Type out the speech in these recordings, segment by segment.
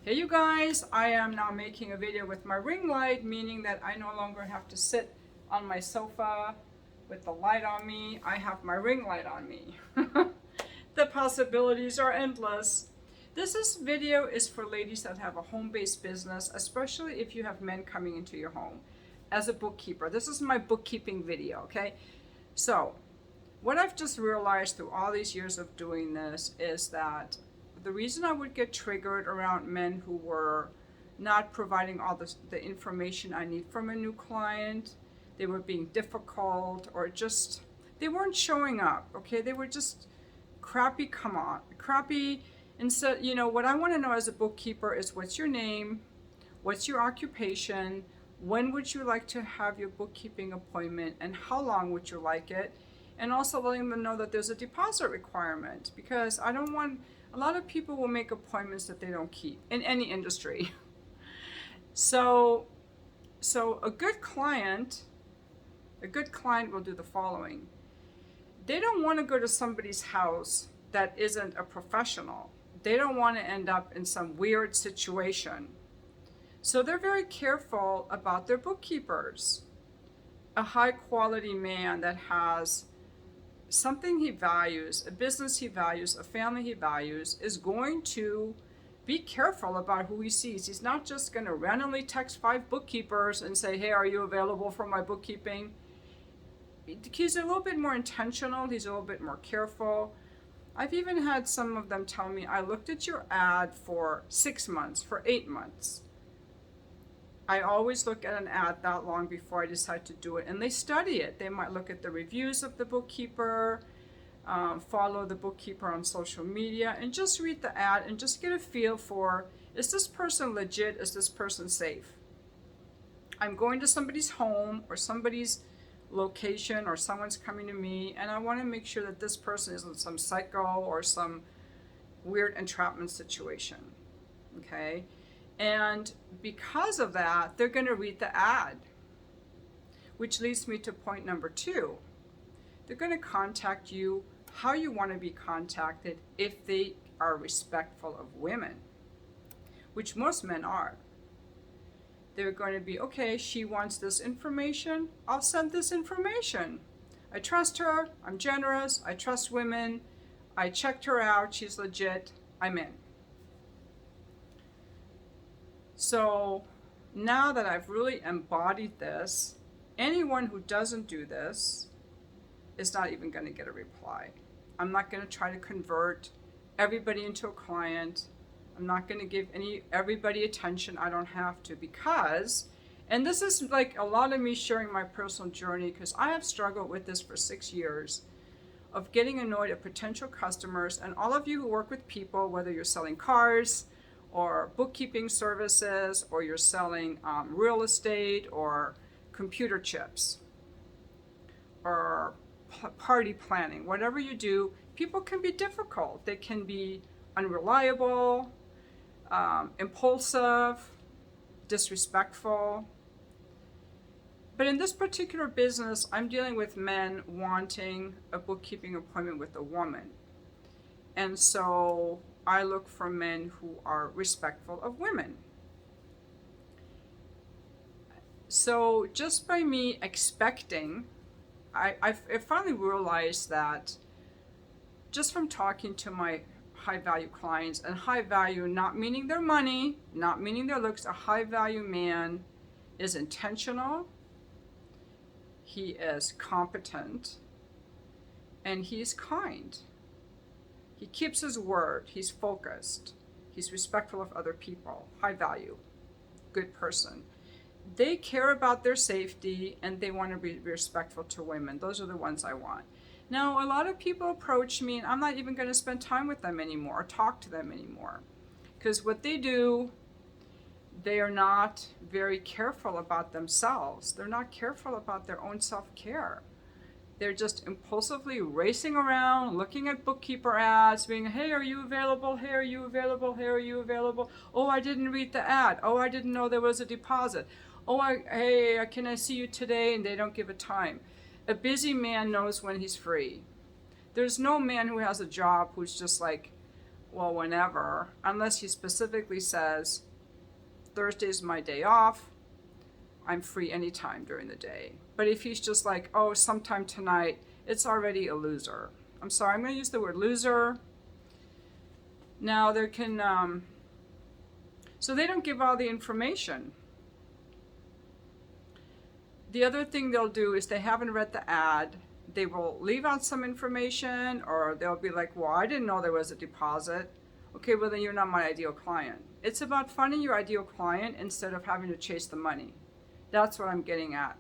Hey you guys, I am now making a video with my ring light, meaning that I no longer have to sit on my sofa with the light on me. I have my ring light on me. The possibilities are endless. This video is for ladies that have a home-based business, especially if you have men coming into your home as a bookkeeper. This is my bookkeeping video, okay? So, what I've just realized through all these years of doing this is that the reason I would get triggered around men who were not providing all the information I need from a new client, they were being difficult, or just, they weren't showing up, okay? They were just crappy, crappy. Instead, what I want to know as a bookkeeper is what's your name, what's your occupation, when would you like to have your bookkeeping appointment, and how long would you like it? And also letting them know that there's a deposit requirement, because I don't want, a lot of people will make appointments that they don't keep in any industry. So a good client will do the following. They don't want to go to somebody's house that isn't a professional. They don't want to end up in some weird situation. So they're very careful about their bookkeepers. A high quality man that has something he values, a business he values, a family he values, is going to be careful about who he sees. He's not just going to randomly text 5 bookkeepers and say, hey, are you available for my bookkeeping? He's a little bit more intentional. He's a little bit more careful. I've even had some of them tell me, I looked at your ad for 6 months, for 8 months. I always look at an ad that long before I decide to do it, and they study it. They might look at the reviews of the bookkeeper, follow the bookkeeper on social media, and just read the ad and just get a feel for, is this person legit? Is this person safe? I'm going to somebody's home or somebody's location, or someone's coming to me, and I want to make sure that this person isn't some psycho or some weird entrapment situation, okay? And because of that, they're going to read the ad, which leads me to point number 2. They're going to contact you how you want to be contacted if they are respectful of women, which most men are. They're going to be, okay, she wants this information, I'll send this information. I trust her, I'm generous, I trust women, I checked her out, she's legit, I'm in. So now that I've really embodied this, anyone who doesn't do this is not even going to get a reply. I'm not going to try to convert everybody into a client. I'm not going to give everybody attention. I don't have to, because, and this is like a lot of me sharing my personal journey, because I have struggled with this for 6 years of getting annoyed at potential customers. And all of you who work with people, whether you're selling cars or bookkeeping services, or you're selling real estate or computer chips or party planning, whatever you do, people can be difficult. They can be unreliable, impulsive, disrespectful. But in this particular business, I'm dealing with men wanting a bookkeeping appointment with a woman. And so I look for men who are respectful of women. So just by me expecting, I finally realized that just from talking to my high value clients, and high value not meaning their money, not meaning their looks, a high value man is intentional, he is competent, and he's kind. He keeps his word, he's focused, he's respectful of other people, high value, good person. They care about their safety, and they want to be respectful to women. Those are the ones I want. Now, a lot of people approach me, and I'm not even going to spend time with them anymore or talk to them anymore, because what they do, they are not very careful about themselves. They're not careful about their own self-care. They're just impulsively racing around, looking at bookkeeper ads, being, hey, are you available? Hey, are you available? Hey, are you available? Oh, I didn't read the ad. Oh, I didn't know there was a deposit. Oh, hey, can I see you today? And they don't give a time. A busy man knows when he's free. There's no man who has a job who's just like well, whenever, unless he specifically says, Thursday's my day off, I'm free anytime during the day. But if he's just like, oh, sometime tonight, it's already a loser. I'm sorry, I'm going to use the word loser. Now there can, so they don't give all the information. The other thing they'll do is they haven't read the ad. They will leave out some information, or they'll be like, well, I didn't know there was a deposit. Okay, well then you're not my ideal client. It's about finding your ideal client instead of having to chase the money. That's what I'm getting at.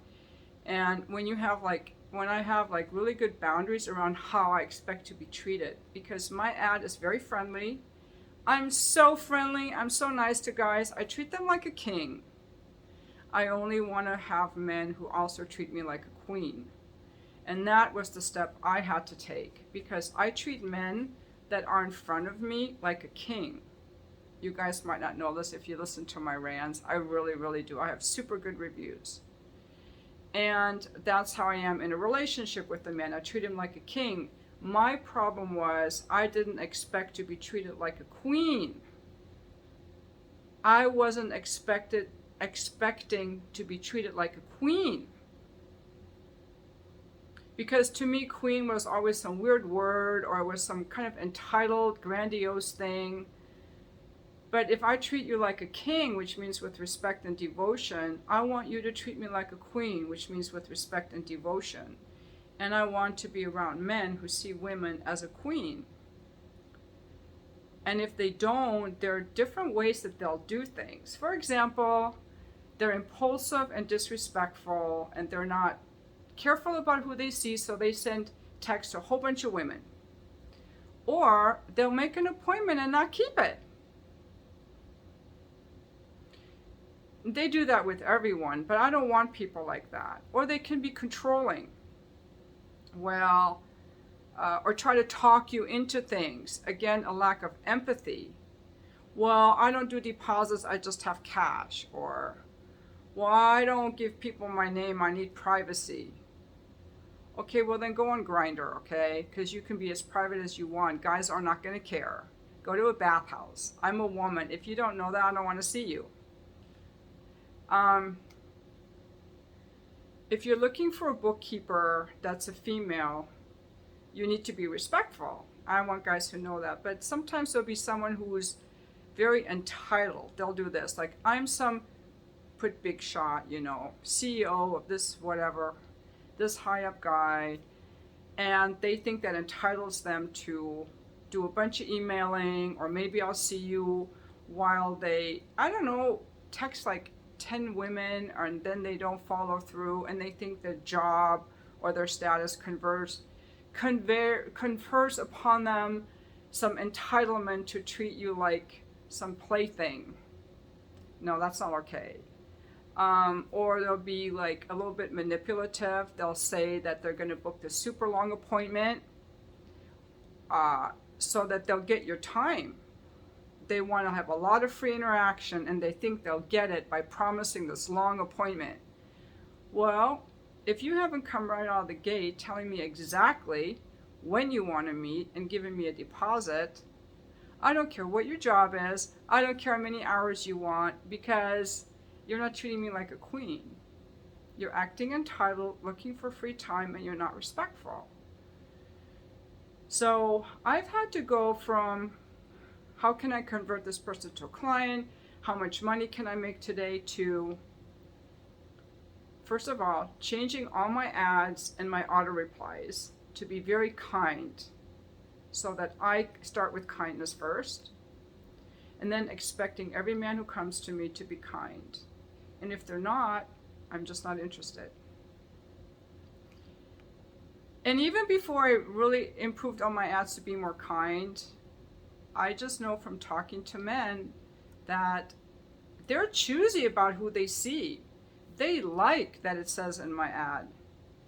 And when you have when I have really good boundaries around how I expect to be treated, because my ad is very friendly. I'm so friendly. I'm so nice to guys. I treat them like a king. I only want to have men who also treat me like a queen. And that was the step I had to take, because I treat men that are in front of me like a king. You guys might not know this if you listen to my rants. I really, really do. I have super good reviews. And that's how I am in a relationship with the man. I treat him like a king. My problem was I didn't expect to be treated like a queen. I wasn't expecting to be treated like a queen. Because to me, queen was always some weird word, or it was some kind of entitled, grandiose thing. But if I treat you like a king, which means with respect and devotion, I want you to treat me like a queen, which means with respect and devotion. And I want to be around men who see women as a queen. And if they don't, there are different ways that they'll do things. For example, they're impulsive and disrespectful, and they're not careful about who they see, so they send text to a whole bunch of women. Or they'll make an appointment and not keep it. They do that with everyone, but I don't want people like that. Or they can be controlling. Well, or try to talk you into things. Again, a lack of empathy. Well, I don't do deposits, I just have cash. Or, well, I don't give people my name, I need privacy. Okay, well then go on Grindr, okay? Because you can be as private as you want. Guys are not going to care. Go to a bathhouse. I'm a woman. If you don't know that, I don't want to see you. If you're looking for a bookkeeper that's a female, you need to be respectful. I want guys who know that. But sometimes there'll be someone who's very entitled. They'll do this. Like, I'm some, put big shot, CEO of this whatever, this high up guy. And they think that entitles them to do a bunch of emailing, or maybe I'll see you while they, text 10 women, and then they don't follow through, and they think their job or their status confers upon them some entitlement to treat you like some plaything. No, that's not okay. Or they'll be a little bit manipulative. They'll say that they're going to book this super long appointment so that they'll get your time. They want to have a lot of free interaction, and they think they'll get it by promising this long appointment. Well, if you haven't come right out of the gate telling me exactly when you want to meet and giving me a deposit, I don't care what your job is. I don't care how many hours you want, because you're not treating me like a queen. You're acting entitled, looking for free time, and you're not respectful. So I've had to go from, how can I convert this person to a client? How much money can I make today? To, first of all, changing all my ads and my auto replies to be very kind, so that I start with kindness first, and then expecting every man who comes to me to be kind. And if they're not, I'm just not interested. And even before I really improved on my ads to be more kind, I just know from talking to men that they're choosy about who they see. They like that it says in my ad,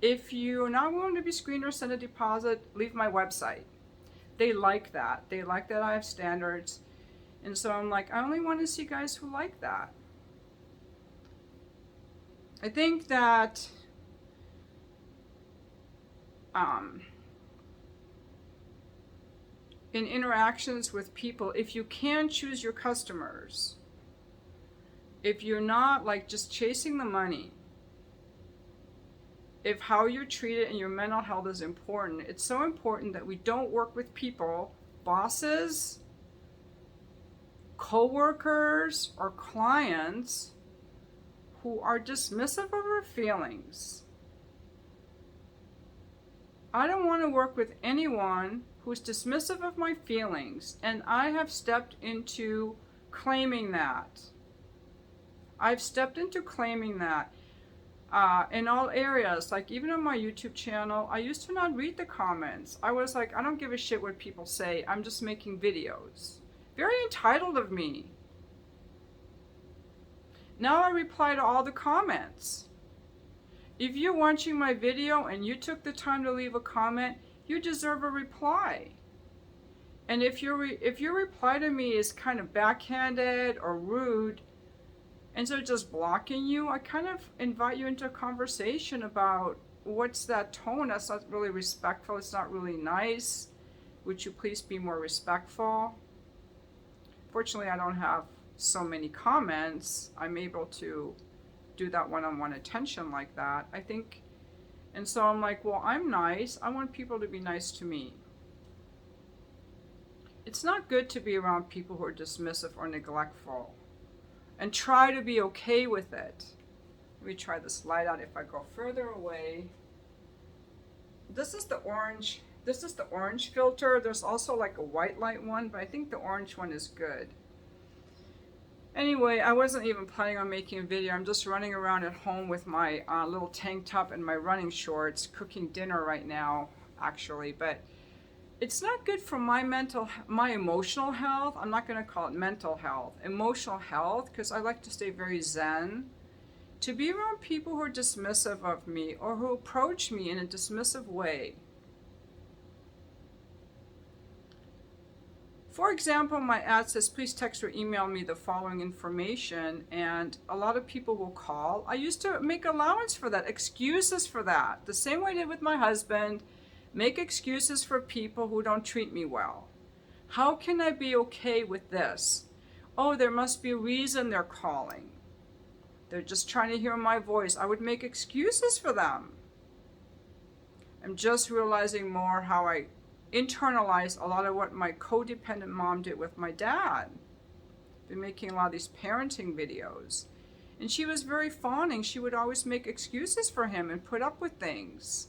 if you're not willing to be screened or send a deposit, leave my website. They like that. They like that I have standards. And so I'm like, I only want to see guys who like that. I think that in interactions with people, if you can choose your customers, if you're not like just chasing the money, if how you're treated and your mental health is important, it's so important that we don't work with people, bosses, co-workers, or clients who are dismissive of our feelings. I don't want to work with anyone who's dismissive of my feelings, and I have stepped into claiming that. I've stepped into claiming that in all areas. Like even on my YouTube channel, I used to not read the comments. I was like, I don't give a shit what people say. I'm just making videos. Very entitled of me. Now I reply to all the comments. If you're watching my video and you took the time to leave a comment, you deserve a reply. And if your reply to me is kind of backhanded or rude, instead of just blocking you, I kind of invite you into a conversation about what's that tone? That's not really respectful. It's not really nice. Would you please be more respectful? Fortunately, I don't have so many comments. I'm able to do that one-on-one attention like that, I think. And so I'm like, well, I'm nice. I want people to be nice to me. It's not good to be around people who are dismissive or neglectful. And try to be okay with it. Let me try this light out if I go further away. This is the orange filter. There's also like a white light one, but I think the orange one is good. Anyway, I wasn't even planning on making a video. I'm just running around at home with my little tank top and my running shorts, cooking dinner right now, actually. But it's not good for my emotional health. I'm not going to call it mental health. Emotional health, because I like to stay very zen. To be around people who are dismissive of me or who approach me in a dismissive way. For example, my ad says, please text or email me the following information, and a lot of people will call. I used to make allowance for that, excuses for that, the same way I did with my husband, make excuses for people who don't treat me well. How can I be okay with this? Oh, there must be a reason they're calling. They're just trying to hear my voice. I would make excuses for them. I'm just realizing more how I internalize a lot of what my codependent mom did with my dad. Been making a lot of these parenting videos. And she was very fawning. She would always make excuses for him and put up with things.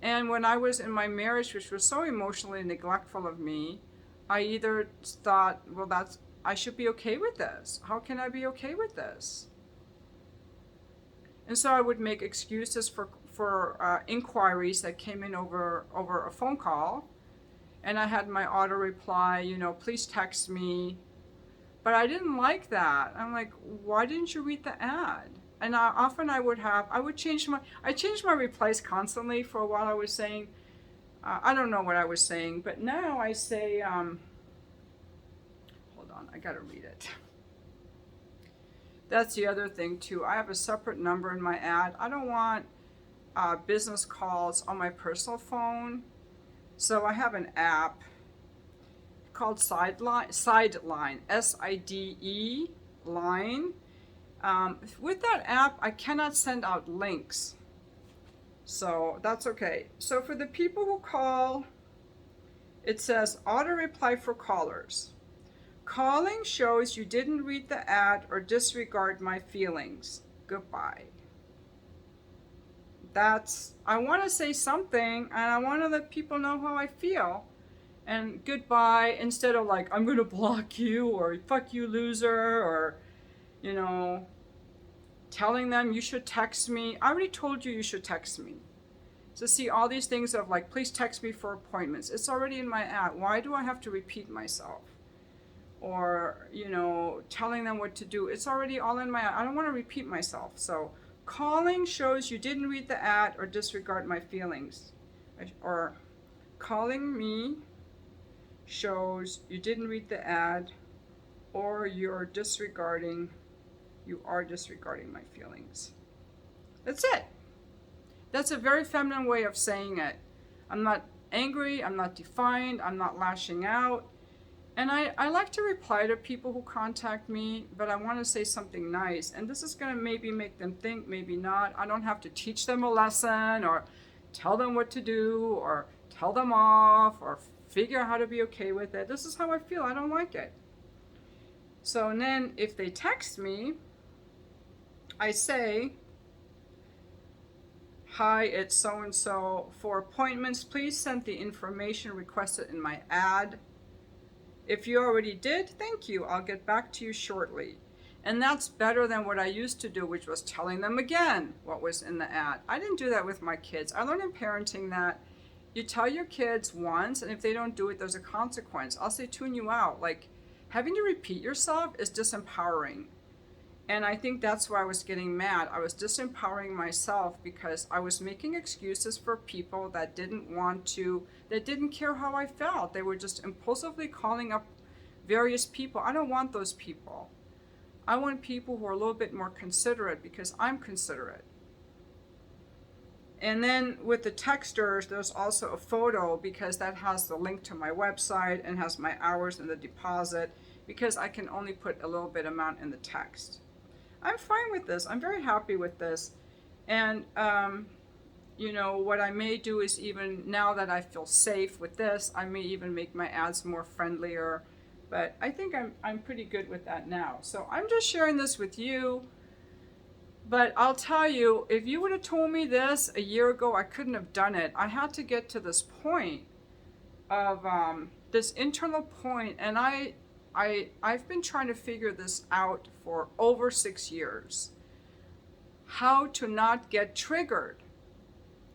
And when I was in my marriage, which was so emotionally neglectful of me, I either thought, well, I should be okay with this. How can I be okay with this? And so I would make excuses for inquiries that came in over a phone call. And I had my auto reply, please text me. But I didn't like that. I'm like, why didn't you read the ad? And I changed my replies constantly. For a while I was saying, I don't know what I was saying, but now I say, hold on, I gotta read it. That's the other thing too. I have a separate number in my ad. I don't want business calls on my personal phone. So I have an app called Sideline, S-I-D-E, line. With that app, I cannot send out links. So that's okay. So for the people who call, it says auto reply for callers. Calling shows you didn't read the ad or disregard my feelings. Goodbye. I want to say something, and I want to let people know how I feel. And goodbye, instead of like, I'm going to block you, or fuck you, loser, or, telling them you should text me. I already told you should text me. So see, all these things of like, please text me for appointments. It's already in my ad. Why do I have to repeat myself? Or, telling them what to do. It's already all in my ad. I don't want to repeat myself. So calling shows you didn't read the ad or disregard my feelings. Or calling me shows you didn't read the ad or you are disregarding my feelings. That's it. That's a very feminine way of saying it. I'm not angry, I'm not defiant, I'm not lashing out. And I like to reply to people who contact me, but I want to say something nice. And this is going to maybe make them think, maybe not. I don't have to teach them a lesson or tell them what to do or tell them off or figure out how to be okay with it. This is how I feel. I don't like it. So and then if they text me, I say, hi, it's so-and-so. For appointments, please send the information requested in my ad. If you already did, thank you. I'll get back to you shortly. And that's better than what I used to do, which was telling them again what was in the ad. I didn't do that with my kids. I learned in parenting that you tell your kids once, and if they don't do it, there's a consequence. I'll say tune you out. Like, having to repeat yourself is disempowering. And I think that's why I was getting mad. I was disempowering myself because I was making excuses for people that didn't want to, that didn't care how I felt. They were just impulsively calling up various people. I don't want those people. I want people who are a little bit more considerate because I'm considerate. And then with the texters, there's also a photo because that has the link to my website and has my hours and the deposit because I can only put a little bit amount in the text. I'm fine with this. I'm very happy with this. And, you know, what I may do is even now that I feel safe with this, I may even make my ads more friendlier. But I think I'm pretty good with that now. So I'm just sharing this with you. But I'll tell you, if you would have told me this a year ago, I couldn't have done it. I had to get to this point of this internal point, and I've been trying to figure this out for over 6 years. How to not get triggered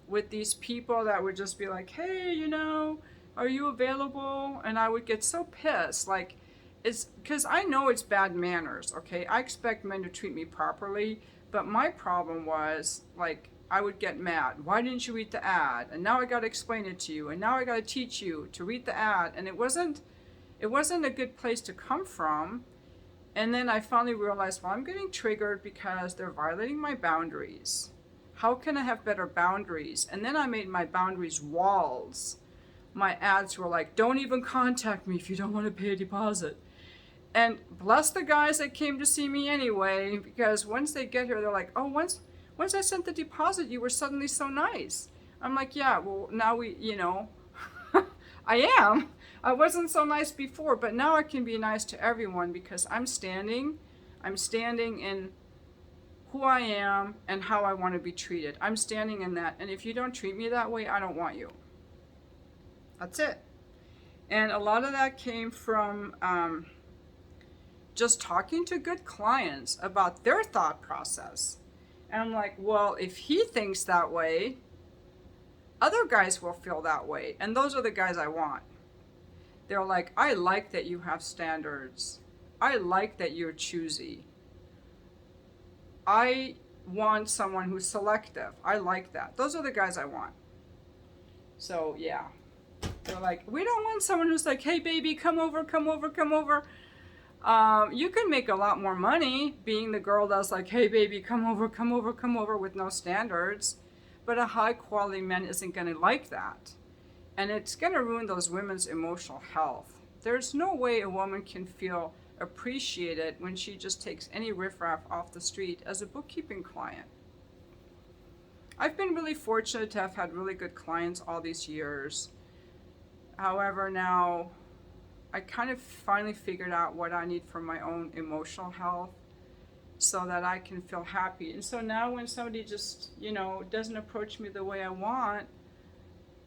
with these people that would just be like, hey, you know, are you available? And I would get so pissed. Like, it's because I know it's bad manners, okay? I expect men to treat me properly, but my problem was, like, I would get mad. Why didn't you read the ad? And now I got to explain it to you. And now I got to teach you to read the ad. And it wasn't a good place to come from. And then I finally realized, well, I'm getting triggered because they're violating my boundaries. How can I have better boundaries? And then I made my boundaries walls. My ads were like, don't even contact me if you don't want to pay a deposit. And bless the guys that came to see me anyway, because once they get here, they're like, oh, once I sent the deposit, you were suddenly so nice. I'm like, yeah, well, now you know, I am. I wasn't so nice before, but now I can be nice to everyone because I'm standing in who I am and how I want to be treated. I'm standing in that. And if you don't treat me that way, I don't want you. That's it. And a lot of that came from just talking to good clients about their thought process. And I'm like, well, if he thinks that way, other guys will feel that way. And those are the guys I want. They're like, I like that you have standards. I like that you're choosy. I want someone who's selective. I like that. Those are the guys I want. So, yeah. They're like, we don't want someone who's like, hey, baby, come over, come over, come over. You can make a lot more money being the girl that's like, hey, baby, come over, come over, come over with no standards. But a high quality man isn't going to like that. And it's going to ruin those women's emotional health. There's no way a woman can feel appreciated when she just takes any riffraff off the street as a bookkeeping client. I've been really fortunate to have had really good clients all these years. However, now I kind of finally figured out what I need for my own emotional health so that I can feel happy. And so now when somebody just, you know, doesn't approach me the way I want,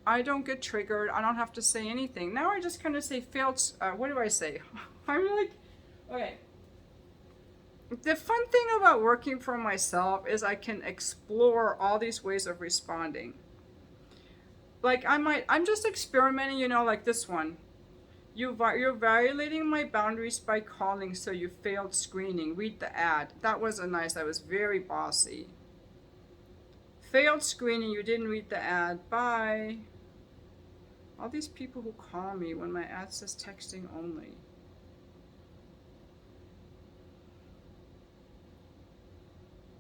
I don't get triggered. I don't have to say anything. Now I just kind of say failed, what do I say? I'm like, okay. The fun thing about working for myself is I can explore all these ways of responding. Like I'm just experimenting, you know, like this one. You're violating my boundaries by calling, so you failed screening. Read the ad. That wasn't nice. That was very bossy. Failed screening. You didn't read the ad. Bye. All these people who call me when my ad says texting only.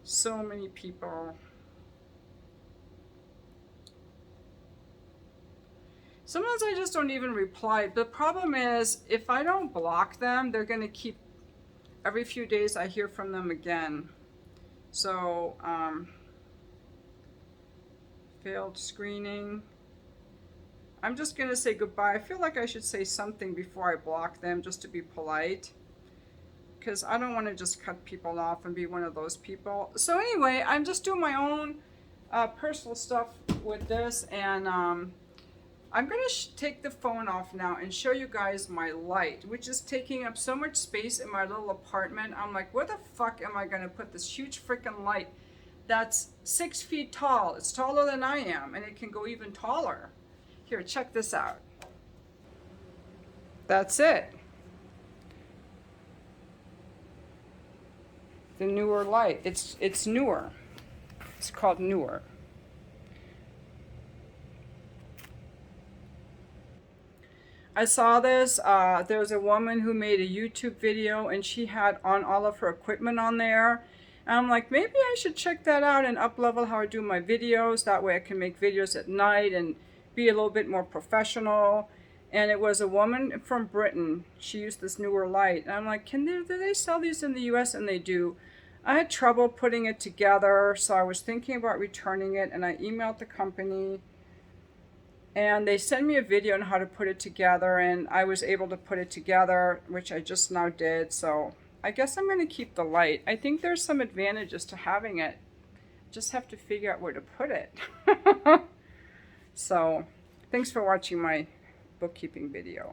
So many people. Sometimes I just don't even reply. The problem is, if I don't block them, they're going to keep, every few days I hear from them again. So, failed screening. I'm just going to say goodbye. I feel like I should say something before I block them just to be polite, because I don't want to just cut people off and be one of those people. So anyway, I'm just doing my own personal stuff with this, and I'm going to take the phone off now and show you guys my light, which is taking up so much space in my little apartment. I'm like, where the fuck am I going to put this huge freaking light that's 6 feet tall? It's taller than I am, and it can go even taller. Here, check this out. That's it. The newer light. It's newer. It's called newer. I saw this. There was a woman who made a YouTube video, and she had on all of her equipment on there. And I'm like, maybe I should check that out and up-level how I do my videos. That way I can make videos at night and be a little bit more professional. And it was a woman from Britain. She used this newer light. And I'm like, do they sell these in the US? And they do. I had trouble putting it together, so I was thinking about returning it, and I emailed the company. And they sent me a video on how to put it together, and I was able to put it together, which I just now did. So I guess I'm going to keep the light. I think there's some advantages to having it. Just have to figure out where to put it. So thanks for watching my bookkeeping video.